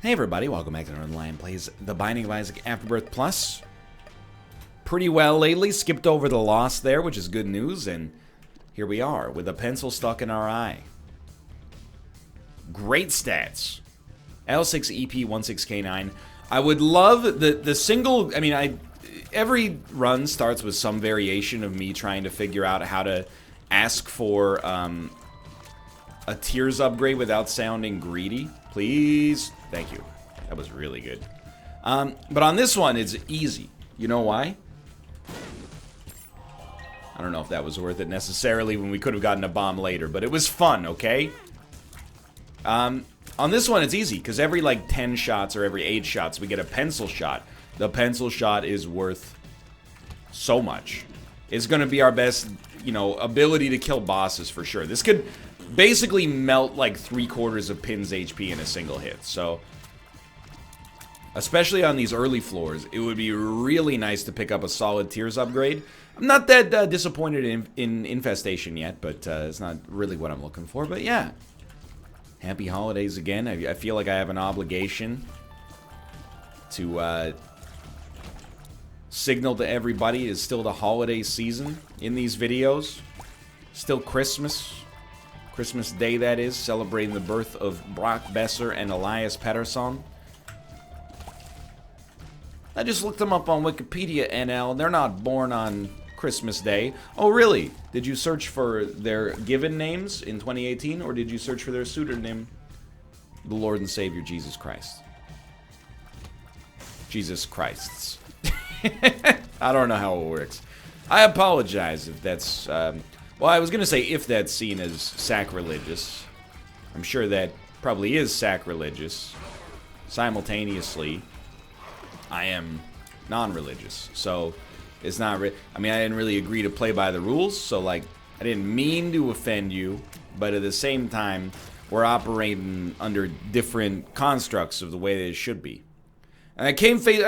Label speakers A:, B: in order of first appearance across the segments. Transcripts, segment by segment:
A: Hey everybody, welcome back to Northernlion Plays The Binding of Isaac Afterbirth Plus. Pretty well lately, skipped over the loss there, which is good news, and here we are, with a pencil stuck in our eye. Great stats. L6EP16K9. I would love the single, every run starts with some variation of me trying to figure out how to ask for a tiers upgrade without sounding greedy. Please. Thank you. That was really good. But on this one, it's easy. You know why? I don't know if that was worth it necessarily when we could have gotten a bomb later, but it was fun, okay? On this one, it's easy, because every, 10 shots or every 8 shots, we get a pencil shot. The pencil shot is worth so much. It's going to be our best, ability to kill bosses for sure. This could basically melt, 3/4 of Pin's HP in a single hit, so... Especially on these early floors, it would be really nice to pick up a solid tiers upgrade. I'm not that disappointed in Infestation yet, but it's not really what I'm looking for. But yeah, happy holidays again. I feel like I have an obligation to signal to everybody it's still the holiday season in these videos. Still Christmas. Christmas Day, that is, celebrating the birth of Brock Besser and Elias Pettersson. I just looked them up on Wikipedia, NL. They're not born on Christmas Day. Oh, really? Did you search for their given names in 2018, or did you search for their pseudonym, the Lord and Savior Jesus Christ? Jesus Christs. I don't know how it works. I apologize if that's... well, I was going to say if that's seen as sacrilegious. I'm sure that probably is sacrilegious. Simultaneously, I am non-religious, so it's not... I didn't really agree to play by the rules, so, I didn't mean to offend you, but at the same time, we're operating under different constructs of the way that it should be. And I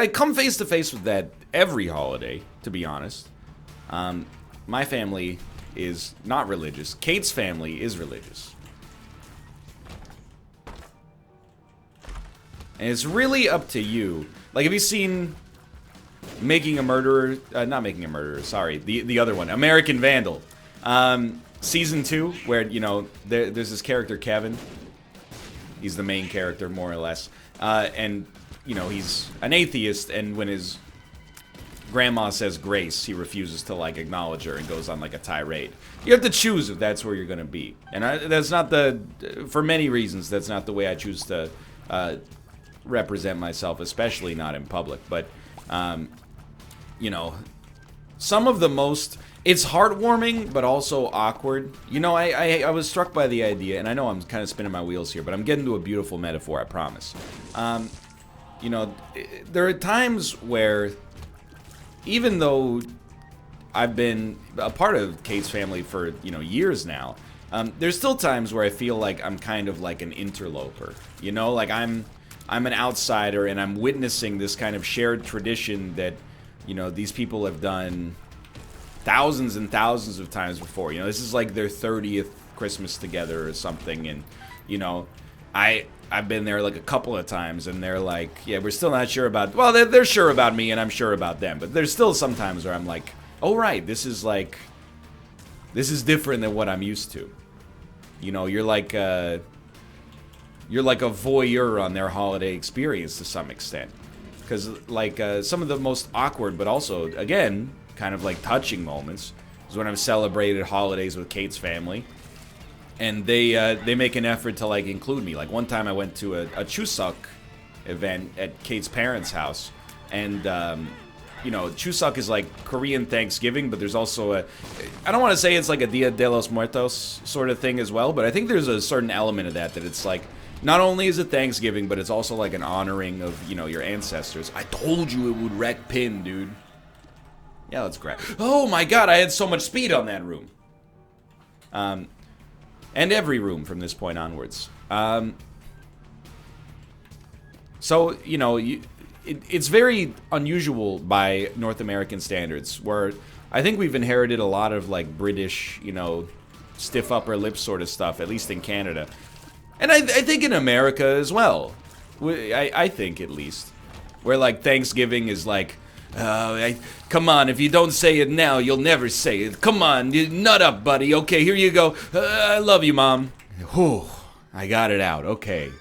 A: come face to face with that every holiday, to be honest. My family is not religious. Kate's family is religious. And it's really up to you. Have you seen Making a Murderer? Not Making a Murderer, sorry. The other one, American Vandal. Season 2, where, there's this character, Kevin. He's the main character, more or less. And, he's an atheist, and when his grandma says grace, he refuses to, acknowledge her and goes on, a tirade. You have to choose if that's where you're going to be. And that's not for many reasons, that's not the way I choose to represent myself, especially not in public. But, some of the most... It's heartwarming, but also awkward. I was struck by the idea, and I know I'm kind of spinning my wheels here, but I'm getting to a beautiful metaphor, I promise. There are times where... Even though I've been a part of Kate's family for, years now, there's still times where I feel like I'm kind of like an interloper. I'm an outsider, and I'm witnessing this kind of shared tradition that, these people have done thousands and thousands of times before. This is like their 30th Christmas together or something, and, I've been there a couple of times, and they're like, yeah, we're still not sure about... Well, they're sure about me, and I'm sure about them. But there's still some times where I'm like, oh, right, this is different than what I'm used to. You're like a voyeur on their holiday experience to some extent. Because, some of the most awkward, but also, again, kind of touching moments is when I've celebrated holidays with Kate's family. And they make an effort to, include me. One time I went to a Chuseok event at Kate's parents' house. And, Chuseok is Korean Thanksgiving, but there's also I don't want to say it's a Dia de los Muertos sort of thing as well, but I think there's a certain element of that it's not only is it Thanksgiving, but it's also an honoring of, your ancestors. I told you it would wreck Pin, dude. Yeah, let's grab. Oh my god, I had so much speed on that room. And every room from this point onwards. So, it's very unusual by North American standards, where I think we've inherited a lot of, British, stiff upper lip sort of stuff, at least in Canada. And I think in America as well. I think at least. Where like Thanksgiving is like, come on, if you don't say it now, you'll never say it. Come on, you nut up, buddy. Okay, here you go. I love you, Mom. Whew, I got it out. Okay.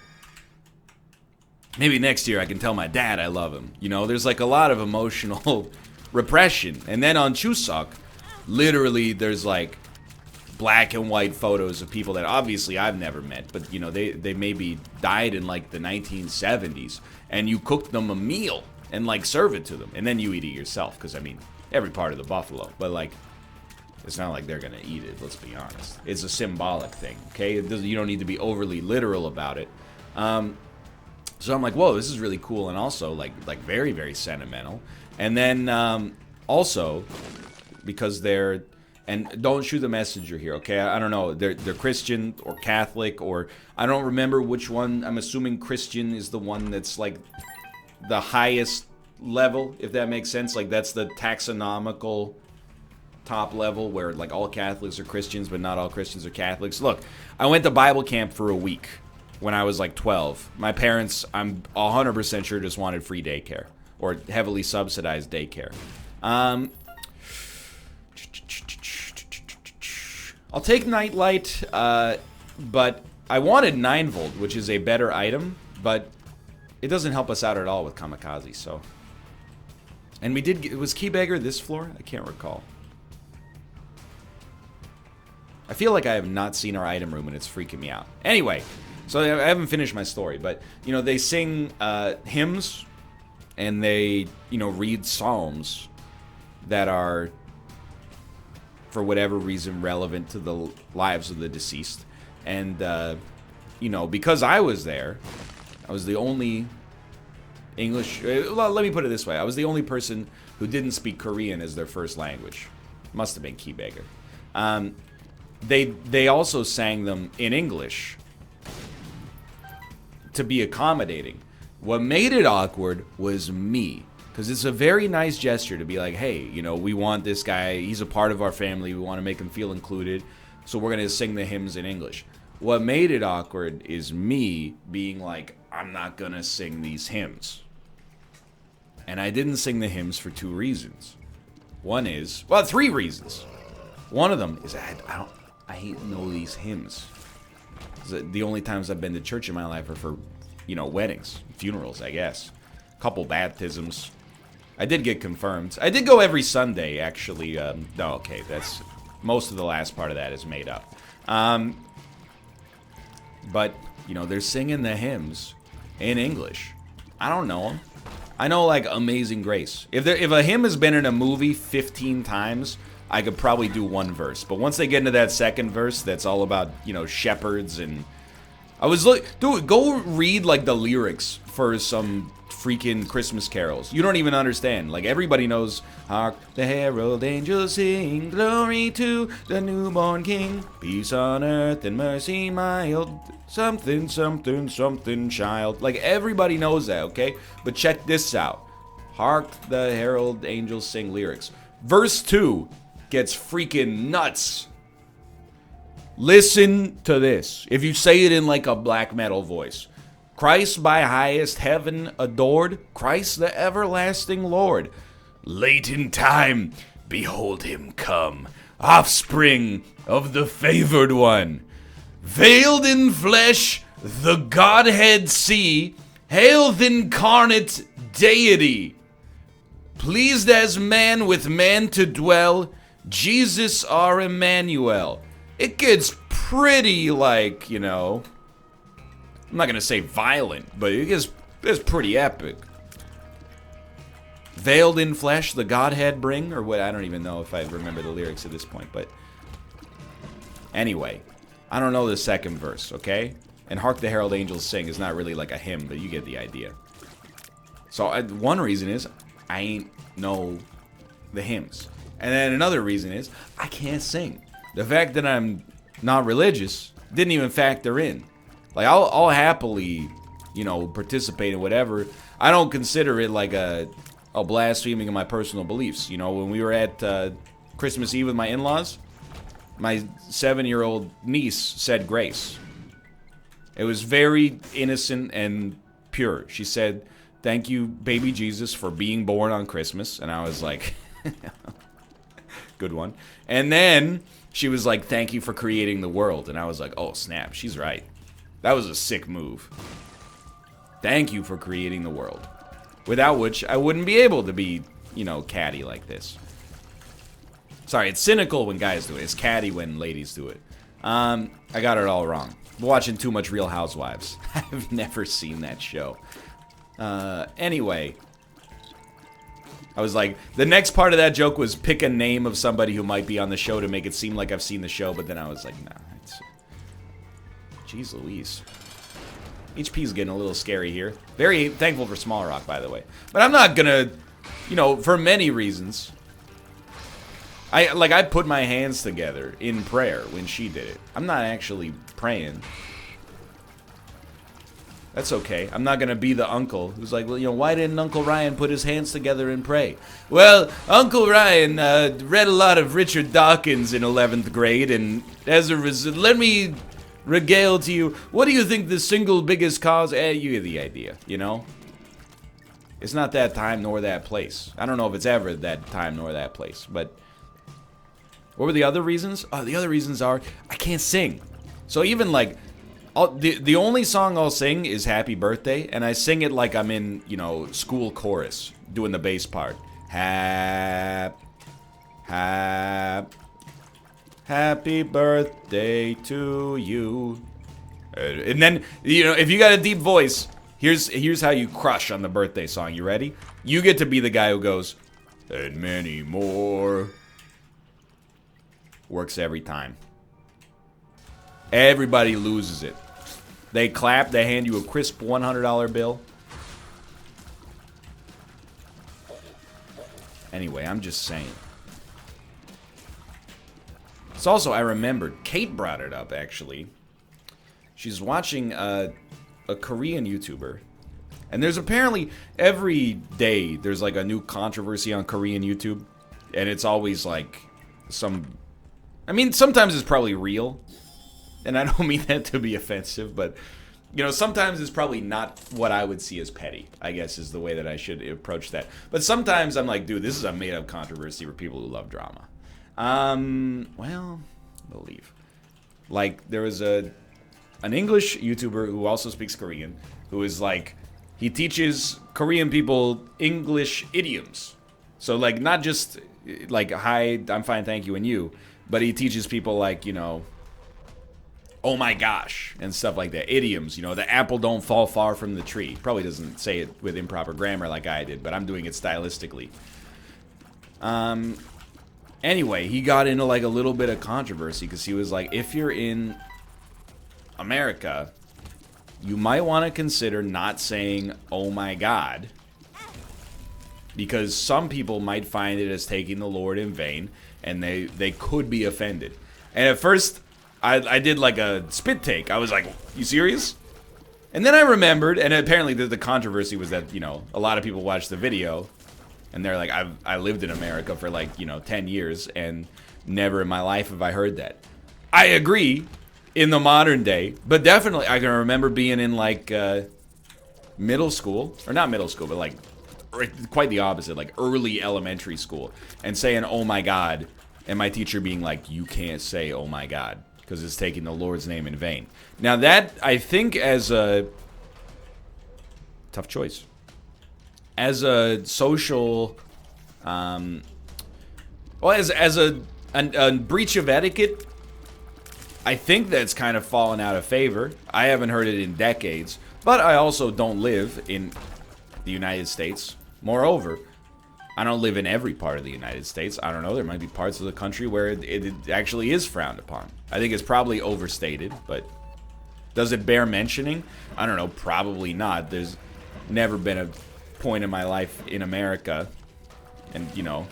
A: Maybe next year I can tell my dad I love him. You know, there's like a lot of emotional repression. And then on Chuseok, literally there's like black and white photos of people that obviously I've never met, but you know, they maybe died in like the 1970s, and you cook them a meal and like serve it to them, and then you eat it yourself, because I mean, every part of the buffalo, but like, it's not like they're gonna eat it, let's be honest. It's a symbolic thing, okay? You don't need to be overly literal about it. So I'm like, whoa, this is really cool, and also like very, very sentimental. And then also, because they're, and don't shoot the messenger here, okay? I don't know, they're Christian or Catholic, or I don't remember which one. I'm assuming Christian is the one that's like the highest level, if that makes sense. Like that's the taxonomical top level, where like all Catholics are Christians, but not all Christians are Catholics. Look, I went to Bible camp for a week when I was like 12. My parents, I'm 100% sure, just wanted free daycare, or heavily subsidized daycare. I'll take Nightlight, but I wanted 9 volt, which is a better item, but it doesn't help us out at all with Kamikaze, so. And we did, was Keybagger this floor? I can't recall. I feel like I have not seen our item room and it's freaking me out. Anyway, so I haven't finished my story, but, you know, they sing hymns, and they, you know, read psalms that are, for whatever reason, relevant to the lives of the deceased. And, you know, because I was there, I was the only English, well, let me put it this way. I was the only person who didn't speak Korean as their first language. Must have been Keybagger. They also sang them in English to be accommodating. What made it awkward was me. Because it's a very nice gesture to be like, hey, you know, we want this guy, he's a part of our family, we want to make him feel included, so we're going to sing the hymns in English. What made it awkward is me being like, I'm not going to sing these hymns. And I didn't sing the hymns for 2 reasons. One is, well, 3 reasons. One of them is I know these hymns. The only times I've been to church in my life are for, you know, weddings, funerals, I guess. Couple baptisms. I did get confirmed. I did go every Sunday, actually. No, okay, that's, most of the last part of that is made up. But, you know, they're singing the hymns in English. I don't know them. I know, like, Amazing Grace. If a hymn has been in a movie 15 times, I could probably do 1 verse. But once they get into that second verse, that's all about, you know, shepherds and... I was like, dude, go read, like, the lyrics for some freaking Christmas carols. You don't even understand. Like, everybody knows, hark the herald angels sing, glory to the newborn king, peace on earth and mercy mild, something, something, something, child. Like, everybody knows that, okay? But check this out. Hark the herald angels sing lyrics. Verse 2 gets freaking nuts. Listen to this. If you say it in like a black metal voice. Christ by highest heaven adored, Christ the everlasting Lord. Late in time, behold him come, offspring of the favored one. Veiled in flesh, the Godhead see, hail th' incarnate deity. Pleased as man with man to dwell, Jesus our Emmanuel. It gets pretty, like, you know, I'm not gonna say violent, but it's pretty epic. Veiled in flesh, the Godhead bring, or what? I don't even know if I remember the lyrics at this point, but anyway, I don't know the second verse, okay? And Hark the Herald Angels Sing is not really like a hymn, but you get the idea. So one reason is I ain't know the hymns. And then another reason is I can't sing. The fact that I'm not religious didn't even factor in. Like, I'll happily, you know, participate in whatever. I don't consider it like a blaspheming of my personal beliefs. You know, when we were at Christmas Eve with my in-laws, my 7-year-old niece said grace. It was very innocent and pure. She said, "Thank you, baby Jesus, for being born on Christmas." And I was like, good one. And then she was like, "Thank you for creating the world." And I was like, oh, snap, she's right. That was a sick move. Thank you for creating the world. Without which, I wouldn't be able to be, you know, catty like this. Sorry, it's cynical when guys do it. It's catty when ladies do it. I got it all wrong. I'm watching too much Real Housewives. I've never seen that show. Anyway. I was like, the next part of that joke was pick a name of somebody who might be on the show to make it seem like I've seen the show, but then I was like, nah, it's... Jeez Louise. HP's getting a little scary here. Very thankful for Small Rock, by the way. But I'm not gonna, you know, for many reasons. I put my hands together in prayer when she did it. I'm not actually praying. That's okay. I'm not going to be the uncle who's like, well, you know, why didn't Uncle Ryan put his hands together and pray? Well, Uncle Ryan read a lot of Richard Dawkins in 11th grade, and as a result, let me regale to you, what do you think the single biggest cause? You get the idea, you know? It's not that time nor that place. I don't know if it's ever that time nor that place, but... What were the other reasons? The other reasons are, I can't sing. So even like... the only song I'll sing is Happy Birthday, and I sing it like I'm in, you know, school chorus, doing the bass part. Happy birthday to you. And then, you know, if you got a deep voice, here's how you crush on the birthday song. You ready? You get to be the guy who goes, and many more. Works every time. Everybody loses it. They clap, they hand you a crisp $100 bill. Anyway, I'm just saying. It's also, I remembered, Kate brought it up, actually. She's watching a Korean YouTuber. And there's apparently, every day, there's like a new controversy on Korean YouTube. And it's always like some... I mean, sometimes it's probably real. And I don't mean that to be offensive, but, you know, sometimes it's probably not what I would see as petty, I guess is the way that I should approach that. But sometimes I'm like, dude, this is a made-up controversy for people who love drama. Well, believe. Like, there was an English YouTuber who also speaks Korean, who is like, he teaches Korean people English idioms. So, like, not just, like, hi, I'm fine, thank you, and you, but he teaches people, like, you know, oh my gosh, and stuff like that. Idioms, you know, the apple don't fall far from the tree. Probably doesn't say it with improper grammar like I did, but I'm doing it stylistically. Anyway, he got into like a little bit of controversy because he was like, if you're in America, you might want to consider not saying, oh my God, because some people might find it as taking the Lord in vain, and they could be offended. And at first, I did like a spit take. I was like, you serious? And then I remembered, and apparently the controversy was that, you know, a lot of people watched the video, and they're like, I lived in America for like, you know, 10 years, and never in my life have I heard that. I agree, in the modern day, but definitely I can remember being in like middle school, or not middle school, but like quite the opposite, like early elementary school, and saying, oh my God, and my teacher being like, you can't say, oh my God, because it's taking the Lord's name in vain. Now that, I think, as a tough choice, as a social, well, as a breach of etiquette, I think that's kind of fallen out of favor. I haven't heard it in decades, but I also don't live in the United States. Moreover, I don't live in every part of the United States. I don't know, there might be parts of the country where it actually is frowned upon. I think it's probably overstated, but does it bear mentioning? I don't know, probably not. There's never been a point in my life in America, and, you know,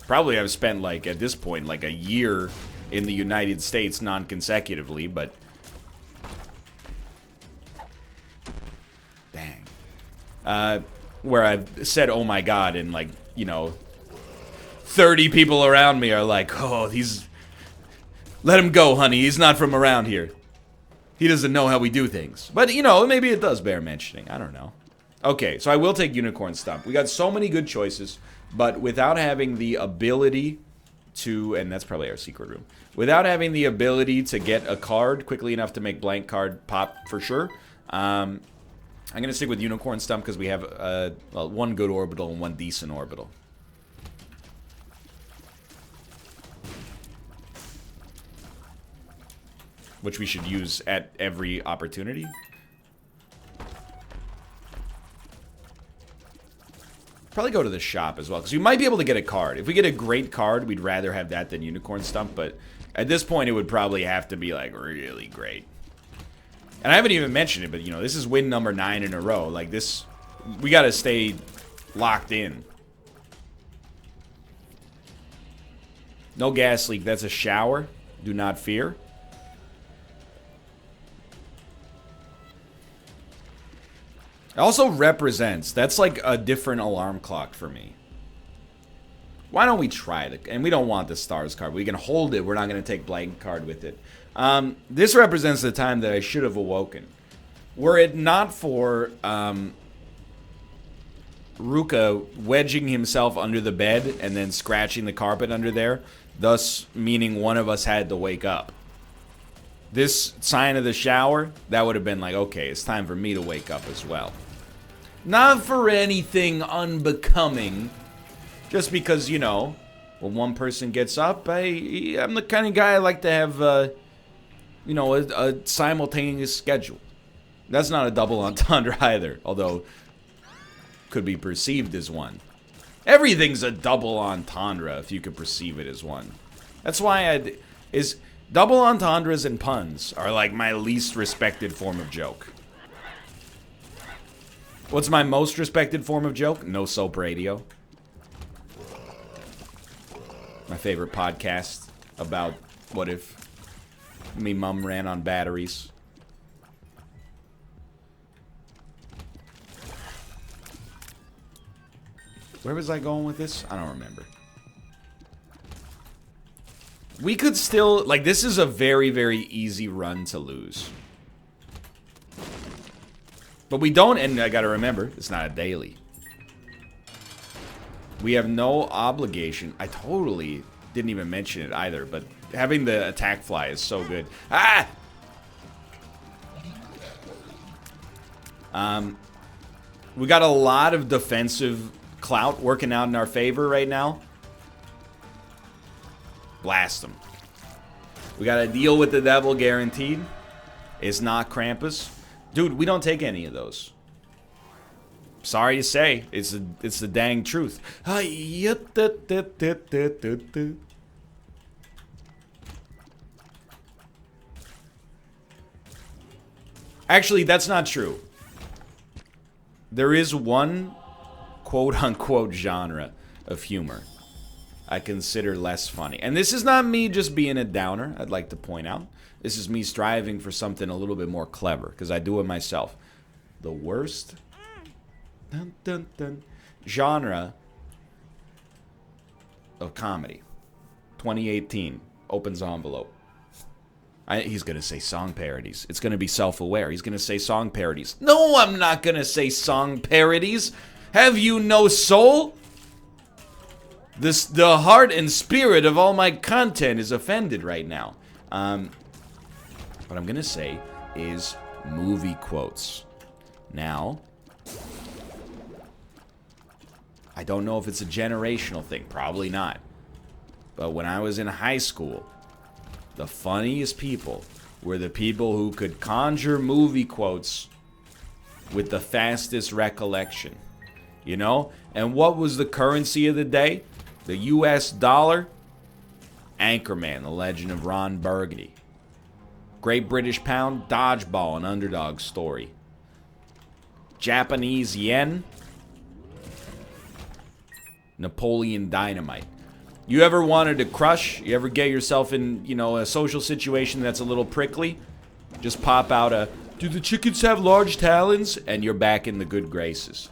A: probably I've spent, like, at this point, like a year in the United States non-consecutively, but dang. Where I've said, oh my God, and like, you know, 30 people around me are like, oh, let him go, honey, he's not from around here. He doesn't know how we do things. But, you know, maybe it does bear mentioning. I don't know. Okay, so I will take Unicorn Stump. We got so many good choices, but without having the ability to, and that's probably our secret room, without having the ability to get a card quickly enough to make blank card pop for sure, I'm going to stick with Unicorn Stump because we have well, one good orbital and one decent orbital. Which we should use at every opportunity. Probably go to the shop as well, because we might be able to get a card. If we get a great card, we'd rather have that than Unicorn Stump, but at this point, it would probably have to be, like, really great. And I haven't even mentioned it, but, you know, this is win number 9 in a row. Like, this, we gotta stay locked in. No gas leak, that's a shower. Do not fear. It also represents, that's like a different alarm clock for me. Why don't we try it? And we don't want the stars card. We can hold it. We're not going to take blank card with it. This represents the time that I should have awoken. Were it not for Ruka wedging himself under the bed and then scratching the carpet under there, thus meaning one of us had to wake up. This sign of the shower, that would have been like, okay, it's time for me to wake up as well. Not for anything unbecoming, just because, you know, when one person gets up, I'm the kind of guy I like to have, you know, a simultaneous schedule. That's not a double entendre either, although could be perceived as one. Everything's a double entendre if you could perceive it as one. That's why double entendres and puns are like my least respected form of joke. What's my most respected form of joke? No Soap Radio. My favorite podcast about what if me mum ran on batteries. Where was I going with this? I don't remember. We could still, like, this is a very, very easy run to lose. But we don't, and I gotta remember, it's not a daily. We have no obligation. I totally didn't even mention it either, but having the attack fly is so good. Ah! We got a lot of defensive clout working out in our favor right now. Blast them. We gotta deal with the devil guaranteed. It's not Krampus. Dude, we don't take any of those. Sorry to say, it's the dang truth. Actually, that's not true. There is one quote-unquote genre of humor I consider less funny. And this is not me just being a downer, I'd like to point out. This is me striving for something a little bit more clever, because I do it myself. The worst genre of comedy. 2018 opens envelope. He's going to say song parodies. It's going to be self-aware. He's going to say song parodies. No, I'm not going to say song parodies. Have you no soul? The heart and spirit of all my content is offended right now. What I'm going to say is movie quotes. Now, I don't know if it's a generational thing. Probably not. But when I was in high school, the funniest people were the people who could conjure movie quotes with the fastest recollection. You know? And what was the currency of the day? The US dollar? Anchorman, The Legend of Ron Burgundy. Great British Pound, Dodgeball, An Underdog Story. Japanese Yen, Napoleon Dynamite. You ever wanted to crush? You ever get yourself in, you know, a social situation that's a little prickly? Just pop out a, do the chickens have large talons? And you're back in the good graces.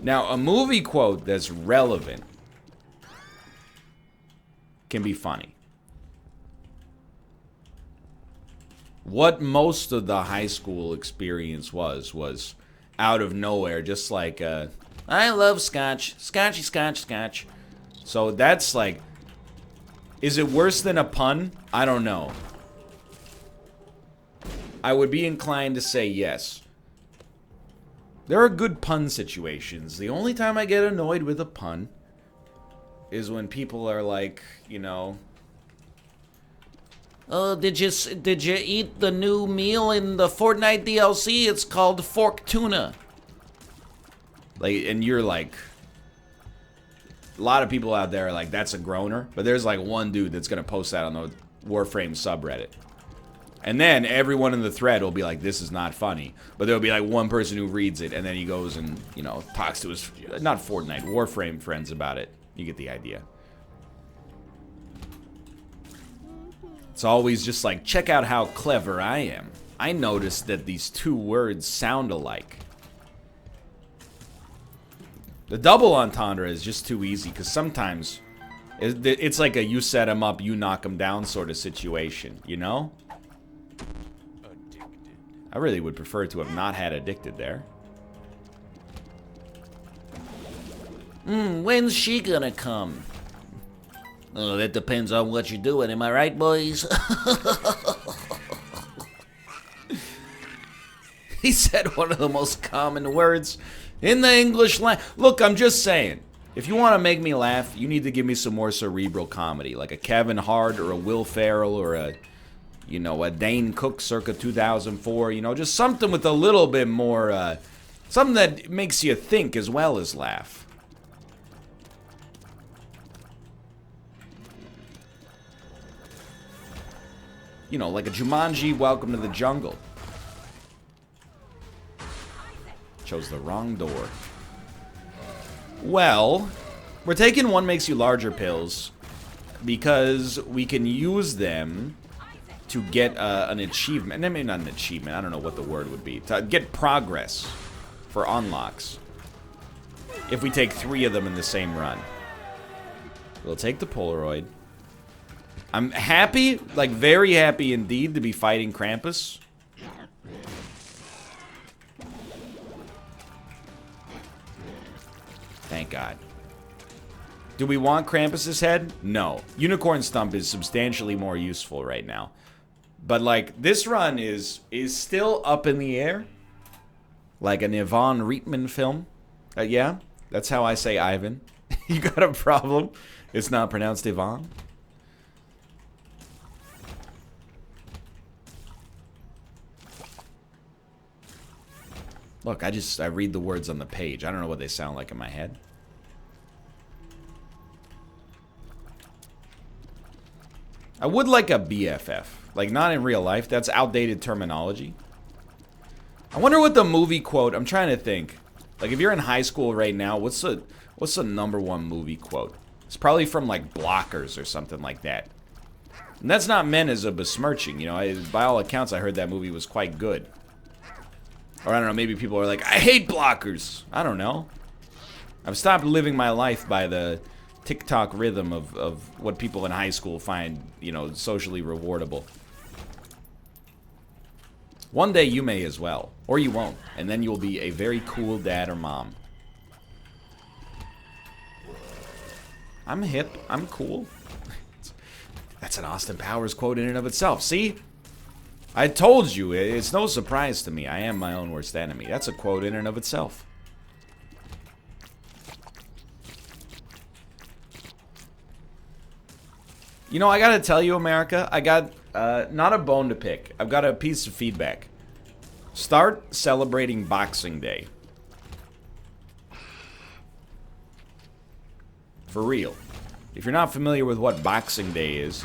A: Now, a movie quote that's relevant can be funny. What most of the high school experience was out of nowhere, just like, I love scotch. Scotchy, scotch, scotch. So that's like, is it worse than a pun? I don't know. I would be inclined to say yes. There are good pun situations. The only time I get annoyed with a pun is when people are like, you know, oh, did you eat the new meal in the Fortnite DLC? It's called Fork Tuna. Like, and you're like, a lot of people out there are like, that's a groaner. But there's like one dude that's gonna post that on the Warframe subreddit. And then everyone in the thread will be like, this is not funny. But there'll be like one person who reads it, and then he goes and, you know, talks to his, not Fortnite, Warframe friends about it. You get the idea. It's always just like, check out how clever I am. I noticed that these two words sound alike. The double entendre is just too easy, because sometimes it's like a you set him up, you knock him down sort of situation, you know? I really would prefer to have not had addicted there. When's she gonna come? Oh, that depends on what you're doing, am I right, boys? He said one of the most common words in the English language. Look, I'm just saying, if you want to make me laugh, you need to give me some more cerebral comedy, like a Kevin Hart or a Will Ferrell or a, you know, a Dane Cook circa 2004, you know, just something with a little bit more, something that makes you think as well as laugh. You know, like a Jumanji, Welcome to the Jungle. Chose the wrong door. Well, we're taking one makes you larger pills because we can use them to get an achievement. I mean, not an achievement. I don't know what the word would be. To get progress for unlocks. If we take 3 of them in the same run. We'll take the Polaroid. I'm happy, like very happy indeed, to be fighting Krampus. Thank God. Do we want Krampus's head? No. Unicorn Stump is substantially more useful right now. But like, this run is still up in the air. Like an Yvonne Reitman film. Yeah, that's how I say Ivan. You got a problem? It's not pronounced Yvonne? Look, I read the words on the page. I don't know what they sound like in my head. I would like a BFF. Like, not in real life. That's outdated terminology. I wonder what the movie quote... I'm trying to think. Like, if you're in high school right now, what's the #1 movie quote? It's probably from, like, Blockers or something like that. And that's not meant as a besmirching, you know. By all accounts, I heard that movie was quite good. Or I don't know, maybe people are like, I hate Blockers. I don't know. I've stopped living my life by the TikTok rhythm of what people in high school find, you know, socially rewardable. One day you may as well. Or you won't. And then you'll be a very cool dad or mom. I'm hip. I'm cool. That's an Austin Powers quote in and of itself. See? I told you, it's no surprise to me. I am my own worst enemy. That's a quote in and of itself. You know, I gotta tell you, America, I got, not a bone to pick. I've got a piece of feedback. Start celebrating Boxing Day. For real. If you're not familiar with what Boxing Day is,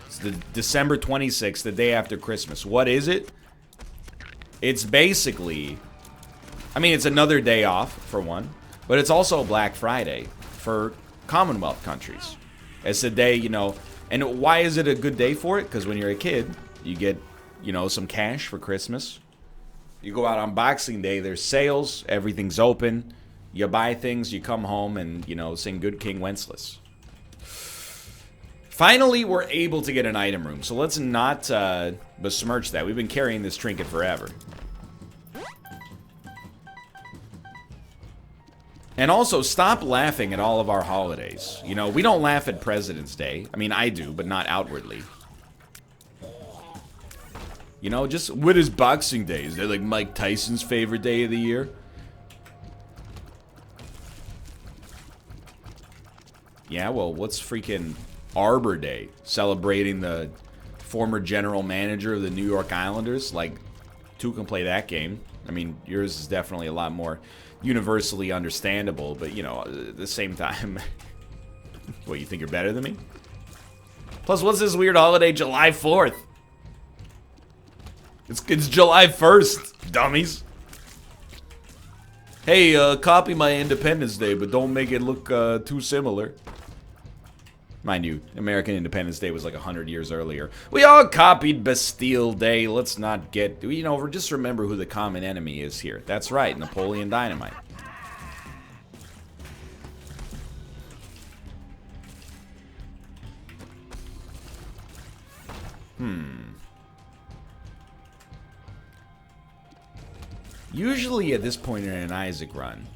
A: it's the December 26th, the day after Christmas. What is it? It's basically... I mean, it's another day off, for one. But it's also Black Friday for Commonwealth countries. It's a day, you know... And why is it a good day for it? Because when you're a kid, you get, you know, some cash for Christmas. You go out on Boxing Day, there's sales, everything's open. You buy things, you come home and, you know, sing Good King Wenceslas. Finally, we're able to get an item room, so let's not besmirch that. We've been carrying this trinket forever. And also, stop laughing at all of our holidays. You know, we don't laugh at President's Day. I mean, I do, but not outwardly. You know, just, what is Boxing Day? Is that like Mike Tyson's favorite day of the year? Yeah, well, what's freaking Arbor Day? Celebrating the former general manager of the New York Islanders? Like, two can play that game. I mean, yours is definitely a lot more universally understandable, but, you know, at the same time... What, you think you're better than me? Plus, what's this weird holiday, July 4th? It's July 1st, dummies. Hey, copy my Independence Day, but don't make it look too similar. Mind you, American Independence Day was like 100 years earlier. We all copied Bastille Day. Let's not get... You know, just remember who the common enemy is here. That's right, Napoleon Dynamite. Usually at this point in an Isaac run,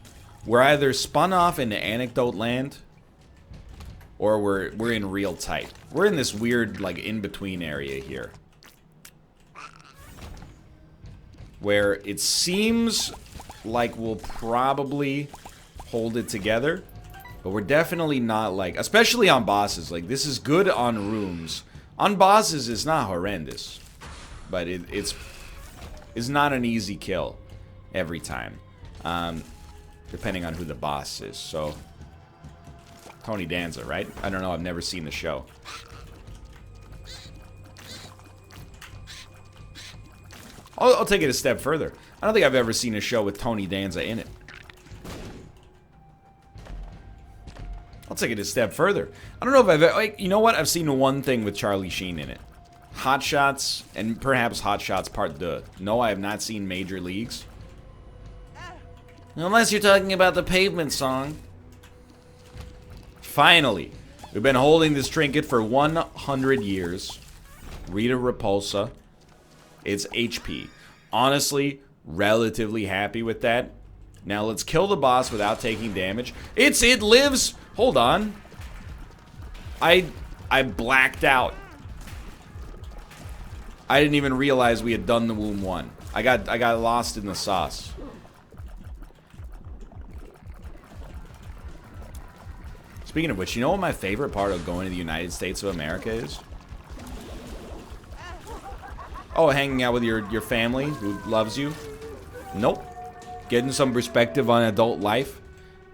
A: we're either spun off into anecdote land... or we're in real tight. We're in this weird, like, in-between area here. Where it seems like we'll probably hold it together. But we're definitely not, like... Especially on bosses. Like, this is good on rooms. On bosses, it's not horrendous. But it's not an easy kill every time. Depending on who the boss is, so... Tony Danza, right? I don't know, I've never seen the show. I'll take it a step further. I don't think I've ever seen a show with Tony Danza in it. I'll take it a step further. I don't know if I've ever... Like, you know what? I've seen one thing with Charlie Sheen in it. Hot Shots, and perhaps Hot Shots Part 2. No, I have not seen Major Leagues. Unless you're talking about the Pavement song. Finally, we've been holding this trinket for 100 years. Rita Repulsa. It's HP. Honestly, relatively happy with that. Now let's kill the boss without taking damage. It lives. Hold on. I blacked out. I didn't even realize we had done the womb 1. I got lost in the sauce. Speaking of which, you know what my favorite part of going to the United States of America is? Oh, hanging out with your family who loves you? Nope. Getting some perspective on adult life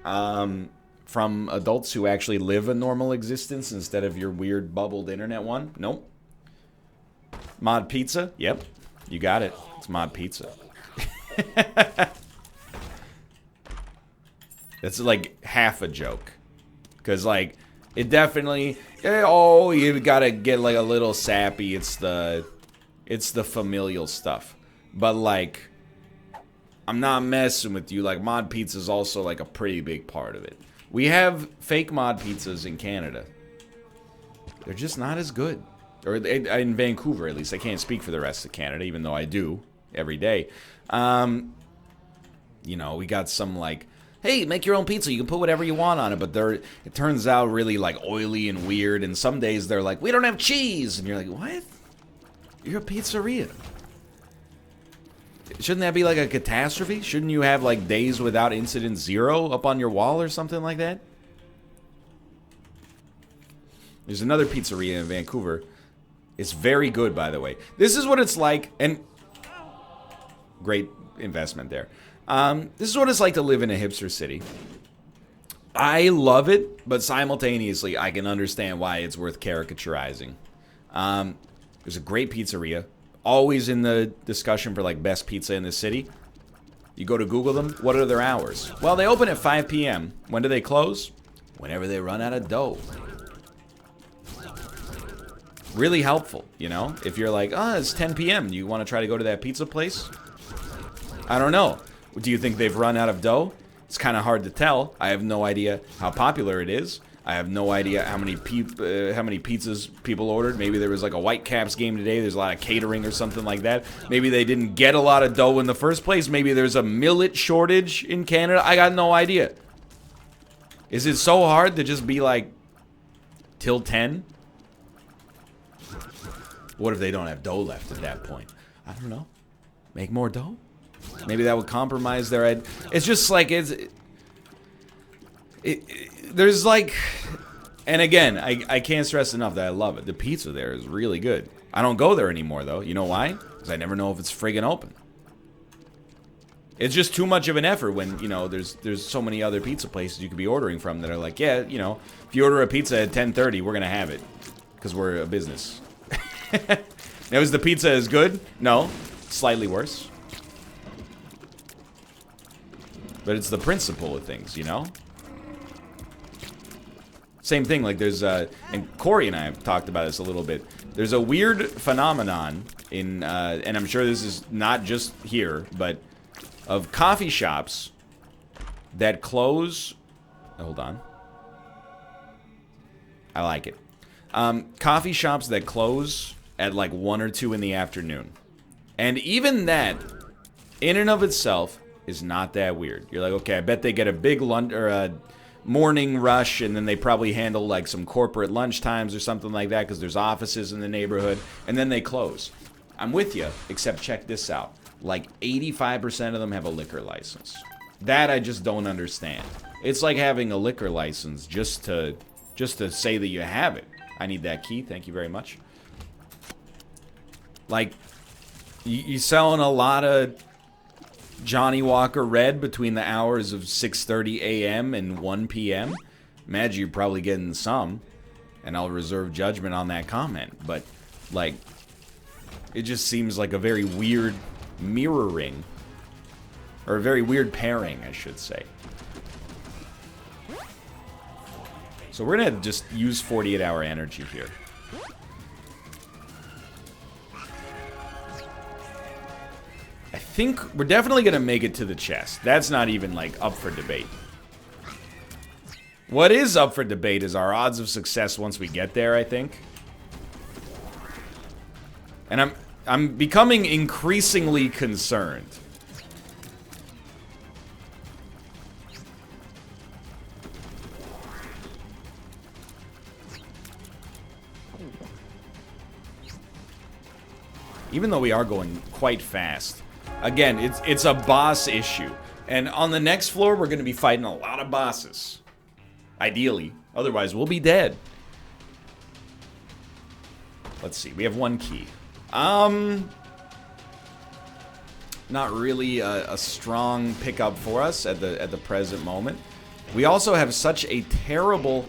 A: from adults who actually live a normal existence instead of your weird bubbled internet one? Nope. Mod Pizza? Yep. You got it. It's Mod Pizza. It's like half a joke. Because, like, it definitely... Oh, you gotta get, like, a little sappy. It's the familial stuff. But, like, I'm not messing with you. Like, Mod Pizza is also, like, a pretty big part of it. We have fake Mod Pizzas in Canada. They're just not as good. Or in Vancouver, at least. I can't speak for the rest of Canada, even though I do every day. You know, we got some, like... Hey, make your own pizza. You can put whatever you want on it, but it turns out really like oily and weird. And some days they're like, we don't have cheese, and you're like, what? You're a pizzeria. Shouldn't that be like a catastrophe? Shouldn't you have like days without incident 0 up on your wall or something like that? There's another pizzeria in Vancouver. It's very good, by the way. This is what it's like, and great investment there. This is what it's like to live in a hipster city. I love it, but simultaneously, I can understand why it's worth caricaturizing. There's a great pizzeria, always in the discussion for like best pizza in the city. You go to Google them, what are their hours? Well, they open at 5 p.m. When do they close? Whenever they run out of dough. Really helpful, you know? If you're like, oh, it's 10 p.m., you want to try to go to that pizza place? I don't know. Do you think they've run out of dough? It's kind of hard to tell. I have no idea how popular it is. I have no idea how many pizzas people ordered. Maybe there was like a Whitecaps game today. There's a lot of catering or something like that. Maybe they didn't get a lot of dough in the first place. Maybe there's a millet shortage in Canada. I got no idea. Is it so hard to just be like, till 10? What if they don't have dough left at that point? I don't know. Make more dough? Maybe that would compromise their head. It's just like, there's like, and again, I can't stress enough that I love it. The pizza there is really good. I don't go there anymore though. You know why? Because I never know if it's friggin' open. It's just too much of an effort when, you know, there's so many other pizza places you could be ordering from that are like, yeah, you know, if you order a pizza at 10:30, we're gonna have it. Because we're a business. Now, is the pizza as good? No. Slightly worse. But it's the principle of things, you know? Same thing, like there's, and Corey and I have talked about this a little bit. There's a weird phenomenon in, and I'm sure this is not just here, but of coffee shops that close, hold on. I like it. Coffee shops that close at like 1 or 2 in the afternoon. And even that, in and of itself, is not that weird. You're like, okay, I bet they get a big lunch or a morning rush, and then they probably handle like some corporate lunch times or something like that because there's offices in the neighborhood, and then they close. I'm with you, except check this out. Like 85% of them have a liquor license. That I just don't understand. It's like having a liquor license just to say that you have it. I need that key, thank you very much. Like, you selling a lot of Johnny Walker Red between the hours of 6:30 a.m. and 1 p.m.? Imagine you're probably getting some, and I'll reserve judgment on that comment. But, like, it just seems like a very weird mirroring, or a very weird pairing, I should say. So we're gonna just use 48-hour energy here. I think we're definitely gonna make it to the chest. That's not even like up for debate. What is up for debate is our odds of success once we get there, I think. And I'm becoming increasingly concerned. Even though we are going quite fast. Again, it's a boss issue. And on the next floor, we're going to be fighting a lot of bosses. Ideally. Otherwise, we'll be dead. Let's see. We have 1 key. Not really a strong pickup for us at the present moment. We also have such a terrible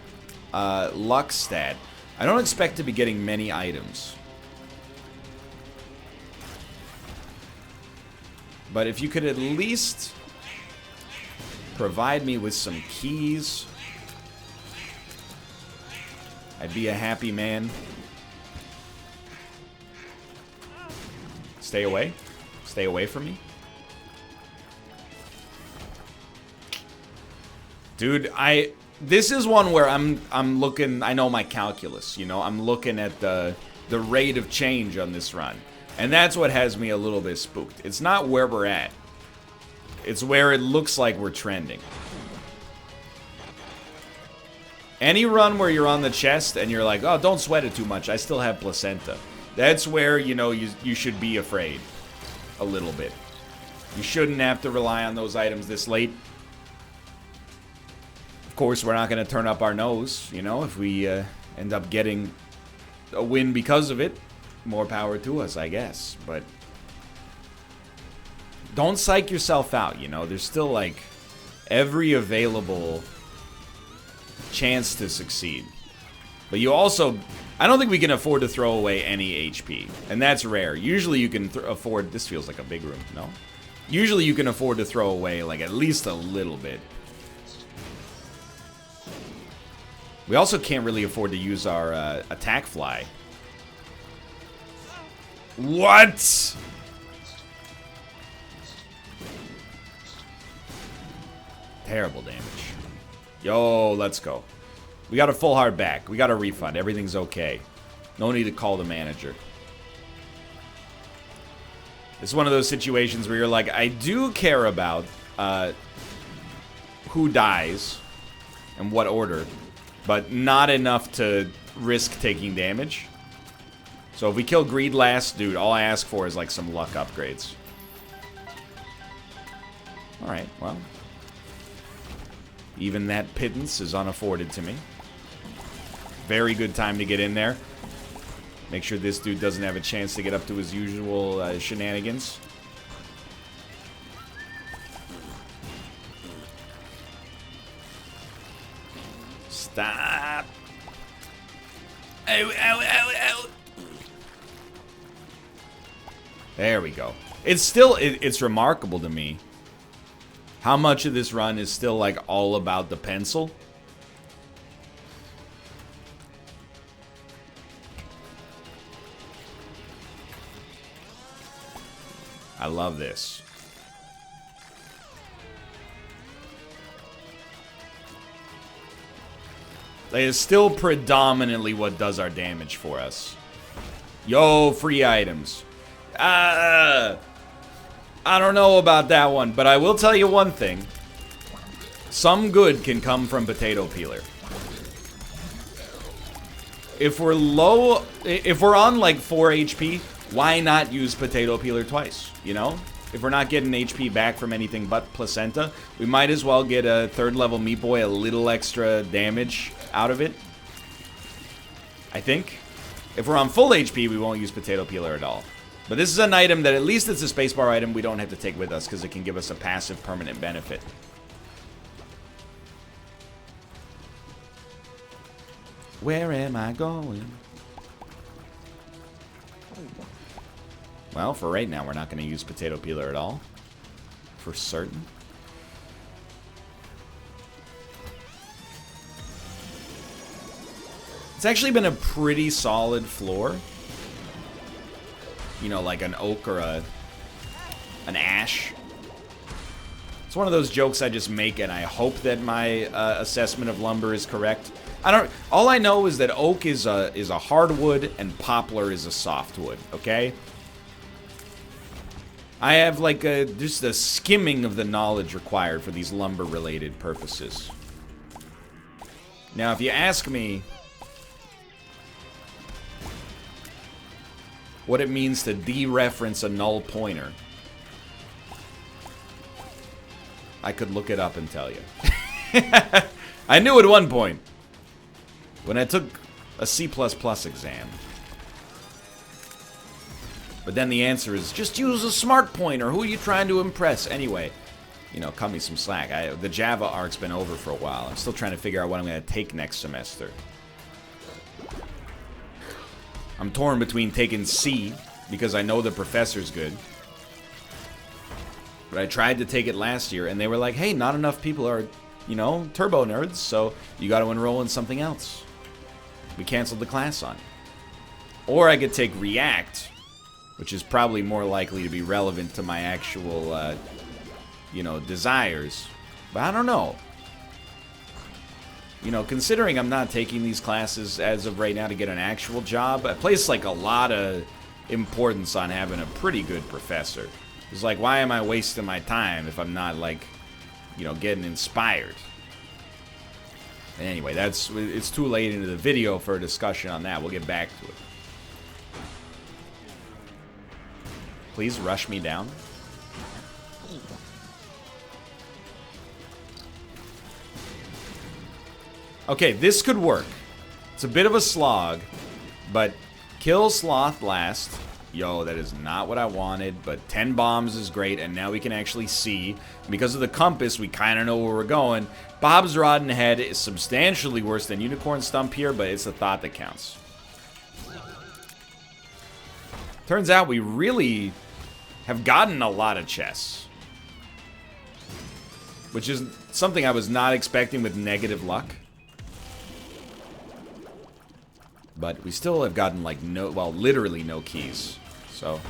A: luck stat. I don't expect to be getting many items. But if you could at least provide me with some keys, I'd be a happy man. Stay away. Stay away from me. Dude, this is one where I'm looking, I know my calculus, you know, I'm looking at the rate of change on this run. And that's what has me a little bit spooked. It's not where we're at. It's where it looks like we're trending. Any run where you're on the chest and you're like, oh, don't sweat it too much, I still have placenta. That's where, you know, you should be afraid. A little bit. You shouldn't have to rely on those items this late. Of course, we're not going to turn up our nose, you know, if we end up getting a win because of it. More power to us, I guess, but don't psych yourself out, you know? There's still, like, every available chance to succeed. But you also, I don't think we can afford to throw away any HP, and that's rare. Usually you can afford, this feels like a big room, no? Usually you can afford to throw away, like, at least a little bit. We also can't really afford to use our attack fly. What? Terrible damage. Yo, let's go. We got a full hard back. We got a refund. Everything's okay. No need to call the manager. It's one of those situations where you're like, I do care about who dies and what order, but not enough to risk taking damage. So if we kill Greed last, dude, all I ask for is like some luck upgrades. Alright, well. Even that pittance is unafforded to me. Very good time to get in there. Make sure this dude doesn't have a chance to get up to his usual shenanigans. Stop. Ow, ow, ow, ow. There we go. It's still, it's remarkable to me how much of this run is still like all about the pencil. I love this. That is still predominantly what does our damage for us. Yo, free items. I don't know about that one, but I will tell you one thing. Some good can come from potato peeler. If we're low, if we're on like 4 HP, why not use potato peeler twice, you know? If we're not getting HP back from anything but placenta, we might as well get a 3rd level Meat Boy a little extra damage out of it. I think. If we're on full HP, we won't use potato peeler at all. But this is an item that, at least it's a spacebar item, we don't have to take with us because it can give us a passive permanent benefit. Where am I going? Well, for right now, we're not going to use potato peeler at all. For certain. It's actually been a pretty solid floor. You know, like an oak or an ash. It's one of those jokes I just make, and I hope that my assessment of lumber is correct. All I know is that oak is a hardwood and poplar is a softwood. Okay. I have like just a skimming of the knowledge required for these lumber-related purposes. Now, if you ask me what it means to dereference a null pointer, I could look it up and tell you. I knew at one point when I took a C++ exam. But then the answer is, just use a smart pointer. Who are you trying to impress? Anyway, you know, cut me some slack. The Java arc's been over for a while. I'm still trying to figure out what I'm going to take next semester. I'm torn between taking C, because I know the professor's good. But I tried to take it last year, and they were like, hey, not enough people are, you know, turbo nerds, so you got to enroll in something else. We canceled the class on it. Or I could take React, which is probably more likely to be relevant to my actual, you know, desires. But I don't know. You know, considering I'm not taking these classes as of right now to get an actual job, I place, like, a lot of importance on having a pretty good professor. It's like, why am I wasting my time if I'm not, like, you know, getting inspired? Anyway, it's too late into the video for a discussion on that. We'll get back to it. Please rush me down. Okay, this could work. It's a bit of a slog, but kill Sloth last. Yo, that is not what I wanted, but 10 bombs is great, and now we can actually see. Because of the compass, we kind of know where we're going. Bob's Rotten Head is substantially worse than Unicorn Stump here, but it's the thought that counts. Turns out we really have gotten a lot of chests. Which is something I was not expecting with negative luck. But we still have gotten, like, no, well, literally no keys. So,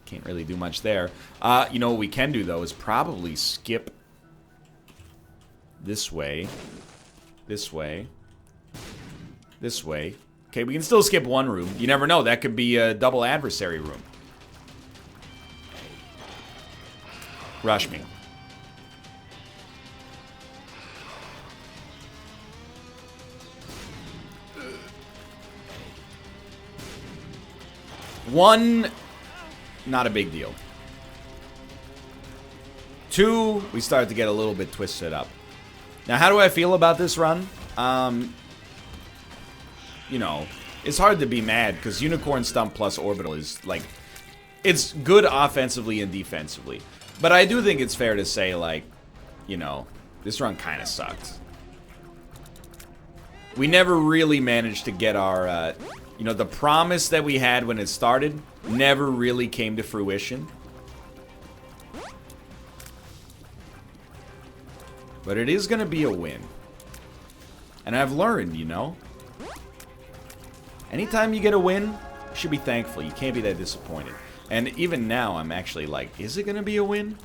A: can't really do much there. You know what we can do, though, is probably skip This way. This way. This way. Okay, we can still skip one room. You never know. That could be a double adversary room. Rush me. One, not a big deal. Two, we start to get a little bit twisted up. Now, how do I feel about this run? You know, it's hard to be mad because Unicorn Stump plus Orbital is, like, it's good offensively and defensively. But I do think it's fair to say, like, you know, this run kind of sucked. We never really managed to get our, you know, the promise that we had when it started never really came to fruition. But it is going to be a win. And I've learned, you know. Anytime you get a win, you should be thankful. You can't be that disappointed. And even now, I'm actually like, is it going to be a win?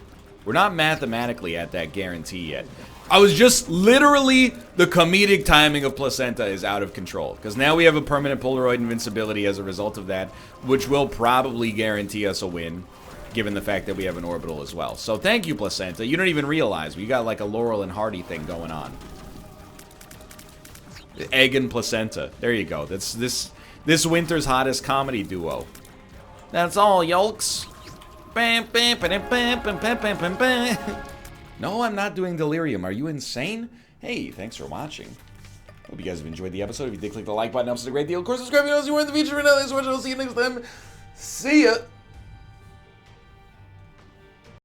A: We're not mathematically at that guarantee yet. I was just literally, the comedic timing of Placenta is out of control. Because now we have a permanent Polaroid invincibility as a result of that, which will probably guarantee us a win, given the fact that we have an orbital as well. So thank you, Placenta. You don't even realize. We got like a Laurel and Hardy thing going on. Egg and Placenta. There you go. That's this winter's hottest comedy duo. That's all, yolks. Bam, bam, bam, bam, bam, bam, bam, bam. No, I'm not doing delirium. Are you insane? Hey, thanks for watching. Hope you guys have enjoyed the episode. If you did, click the like button. It helps us a great deal. Of course, subscribe if you want to see more in the future. For now, thanks so much. I'll see you next time. See ya.